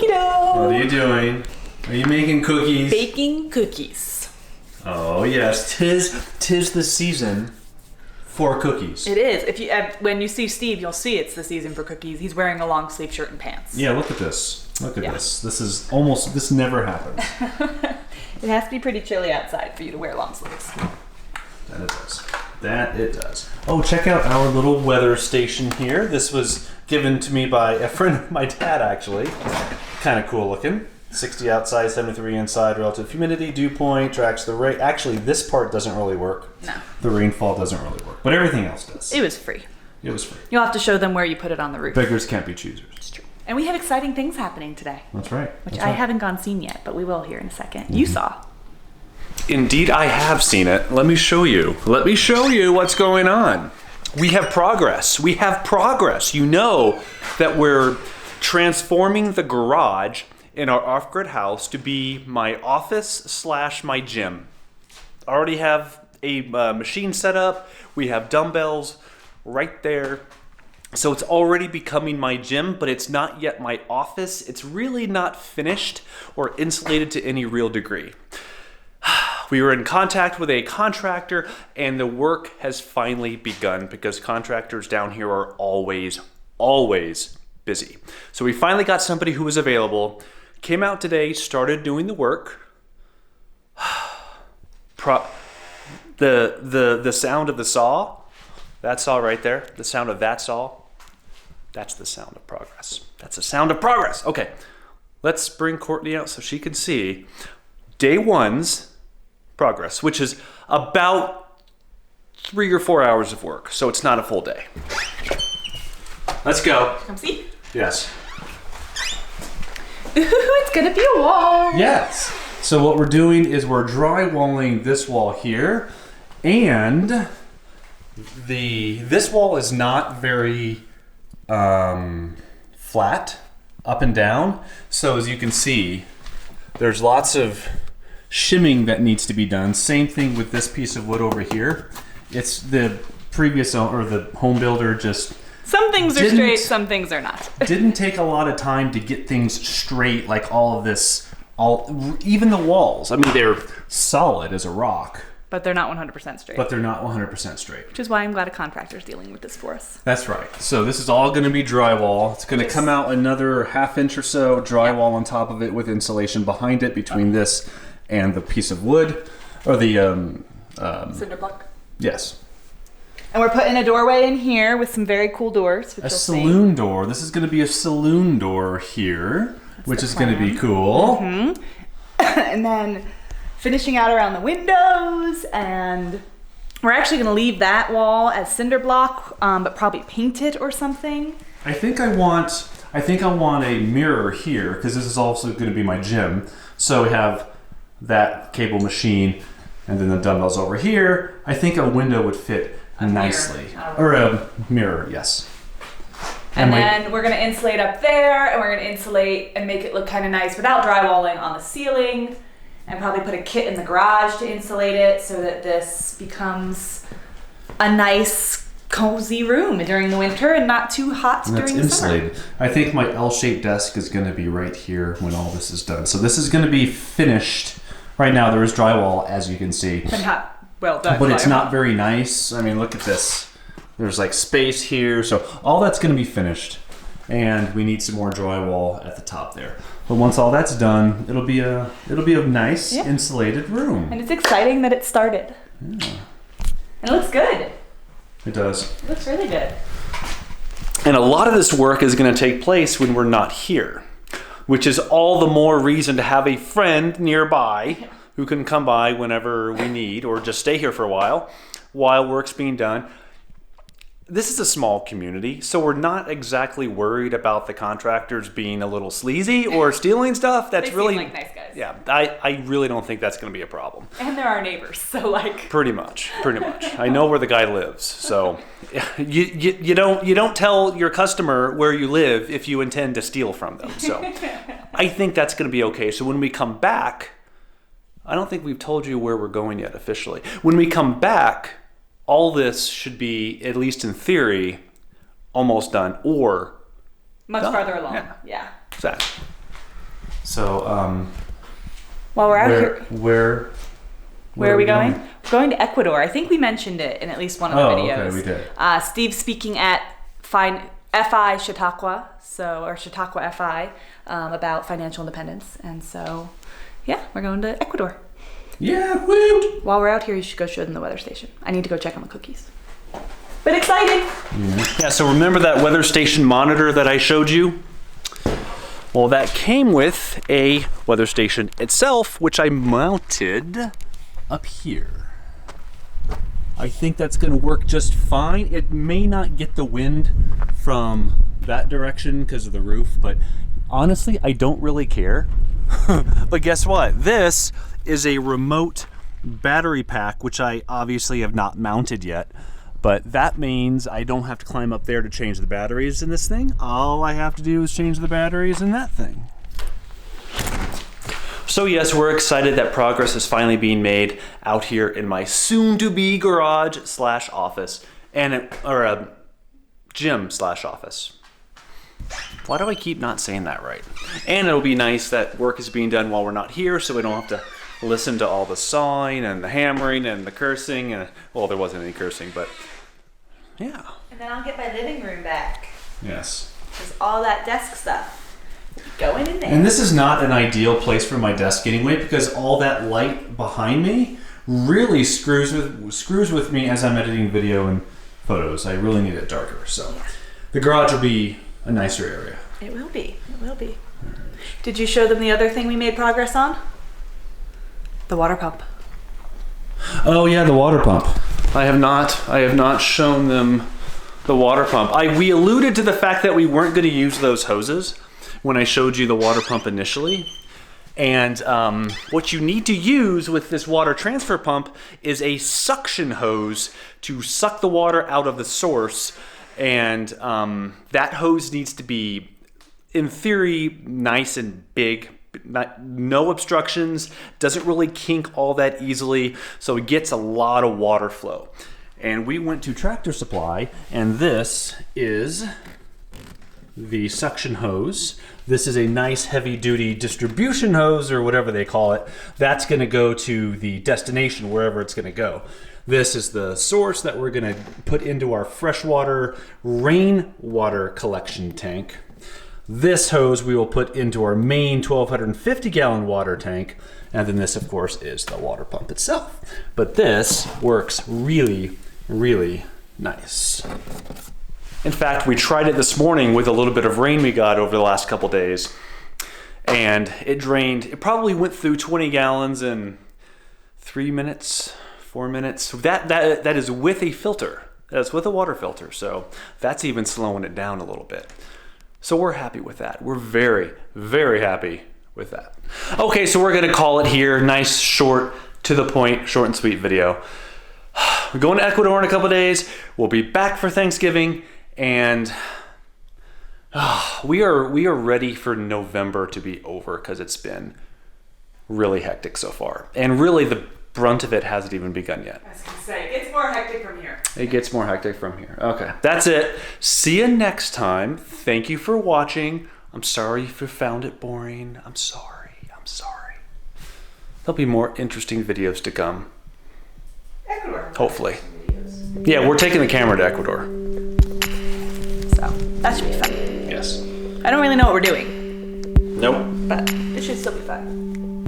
Cookie dough. What are you doing? Are you making cookies? Baking cookies. Oh yes, tis the season for cookies. It is. If you when you see Steve, you'll see it's the season for cookies. He's wearing a long sleeve shirt and pants. Yeah, look at this. Look at this. This never happens. It has to be pretty chilly outside for you to wear long sleeves. That it does. That it does. Oh, check out our little weather station here. This was given to me by a friend of my dad, actually. Kind of cool looking. 60 outside, 73 inside, relative humidity, dew point, tracks the rain. Actually, this part doesn't really work. No. The rainfall doesn't really work, but everything else does. It was free. It was free. You'll have to show them where you put it on the roof. Beggars can't be choosers. It's true. And we have exciting things happening today. That's right. Which I haven't seen yet, but we will here in a second. You saw. Indeed, I have seen it. Let me show you. Let me show you what's going on. We have progress. We have progress. You know that we're transforming the garage in our off-grid house to be my office / my gym. I already have a machine set up. We have dumbbells right there. So it's already becoming my gym, but it's not yet my office. It's really not finished or insulated to any real degree. We were in contact with a contractor and the work has finally begun because contractors down here are always busy. So we finally got somebody who was available, came out today, started doing the work. The sound of the saw, that saw right there, the sound of that saw, that's the sound of progress. That's the sound of progress. Okay, let's bring Courtney out so she can see day one's progress, which is about 3 or 4 hours of work. So it's not a full day. Let's go. Come see. Yes. Ooh, it's gonna be a wall. Yes. So what we're doing is we're drywalling this wall here, and this wall is not very flat up and down. So as you can see, there's lots of shimming that needs to be done. Same thing with this piece of wood over here. It's the previous owner, or the home builder, just some things are straight, some things are not. Didn't take a lot of time to get things straight, like all of this, even the walls. I mean, they're solid as a rock. But they're not 100% straight. But they're not 100% straight. Which is why I'm glad a contractor's dealing with this for us. That's right. So this is all going to be drywall. It's going to come out another ½ inch or so, drywall on top of it with insulation behind it between this and the piece of wood, or the cinder block. Yes. And we're putting a doorway in here with some very cool doors. Which a saloon door. This is going to be a saloon door here, which is going to be cool. Mm-hmm. And then finishing out around the windows, and we're actually going to leave that wall as cinder block, but probably paint it or something. I think I want a mirror here because this is also going to be my gym. So we have that cable machine, and then the dumbbells over here. I think a window would fit nicely. Or a mirror, yes. And then we're going to insulate up there, and we're going to insulate and make it look kind of nice without drywalling on the ceiling, and probably put a kit in the garage to insulate it so that this becomes a nice, cozy room during the winter and not too hot during the insulated. summer. I think my L-shaped desk is going to be right here when all this is done. So this is going to be finished. Right now there is drywall, as you can see. But not well done. But it's not very nice. I mean, look at this. There's like space here. So all that's going to be finished. And we need some more drywall at the top there. But once all that's done, it'll be a nice insulated room. And it's exciting that it started. Yeah. And it looks good. It does. It looks really good. And a lot of this work is going to take place when we're not here, which is all the more reason to have a friend nearby who can come by whenever we need, or just stay here for a while work's being done. This is a small community, so we're not exactly worried about the contractors being a little sleazy or stealing stuff. That's they really seem like nice guys. Yeah, I really don't think that's going to be a problem. And they're our neighbors, so like. Pretty much. I know where the guy lives, so you don't tell your customer where you live if you intend to steal from them. So I think that's going to be okay. So when we come back, I don't think we've told you where we're going yet officially. When we come back, all this should be, at least in theory, almost done or much done. farther along. Yeah. Exactly. So, While we're out here, where are we going? We're going to Ecuador. I think we mentioned it in at least one of the videos. Okay, we did. Steve's speaking at FI Chautauqua, or Chautauqua FI, about financial independence. And so, yeah, we're going to Ecuador. Yeah, woo! While we're out here, you should go show them the weather station. I need to go check on the cookies. But exciting! Yeah, so remember that weather station monitor that I showed you? Well, that came with a weather station itself, which I mounted up here. I think that's going to work just fine. It may not get the wind from that direction because of the roof, but honestly, I don't really care. But guess what? This is a remote battery pack, which I obviously have not mounted yet. But that means I don't have to climb up there to change the batteries in this thing. All I have to do is change the batteries in that thing. So yes, we're excited that progress is finally being made out here in my soon-to-be garage/office, or a gym/office. Why do I keep not saying that right? And it'll be nice that work is being done while we're not here, so we don't have to listen to all the sawing and the hammering and the cursing. And well, there wasn't any cursing, but yeah. And then I'll get my living room back. Yes. Because all that desk stuff will be going in there. And this is not an ideal place for my desk anyway, because all that light behind me really screws with me as I'm editing video and photos. I really need it darker. So the garage will be a nicer area. It will be. It will be. Did you show them the other thing we made progress on? The water pump. Oh yeah, the water pump. I have not shown them the water pump. We alluded to the fact that we weren't going to use those hoses when I showed you the water pump initially. And what you need to use with this water transfer pump is a suction hose to suck the water out of the source. And that hose needs to be, in theory, nice and big. No obstructions, doesn't really kink all that easily, so it gets a lot of water flow. And we went to Tractor Supply, and this is the suction hose. This is a nice heavy-duty distribution hose, or whatever they call it. That's going to go to the destination, wherever it's going to go. This is the source that we're going to put into our freshwater rainwater collection tank. This hose we will put into our main 1,250-gallon water tank, and then this, of course, is the water pump itself. But this works really, really nice. In fact, we tried it this morning with a little bit of rain we got over the last couple days, and it drained. It probably went through 20 gallons in 3 minutes, 4 minutes. That is with a filter. That's with a water filter, so that's even slowing it down a little bit. So we're happy with that. We're very, very happy with that. Okay, so we're gonna call it here. Nice, short, to the point, short and sweet video. We're going to Ecuador in a couple days. We'll be back for Thanksgiving, and we are ready for November to be over because it's been really hectic so far. And really the brunt of it hasn't even begun yet. I was gonna say, it gets more hectic from here. It gets more hectic from here. Okay, that's it. See you next time. Thank you for watching. I'm sorry if you found it boring. I'm sorry. There'll be more interesting videos to come. Ecuador. Hopefully. Yeah, we're taking the camera to Ecuador. So, that should be fun. Yes. I don't really know what we're doing, Nope. but it should still be fun.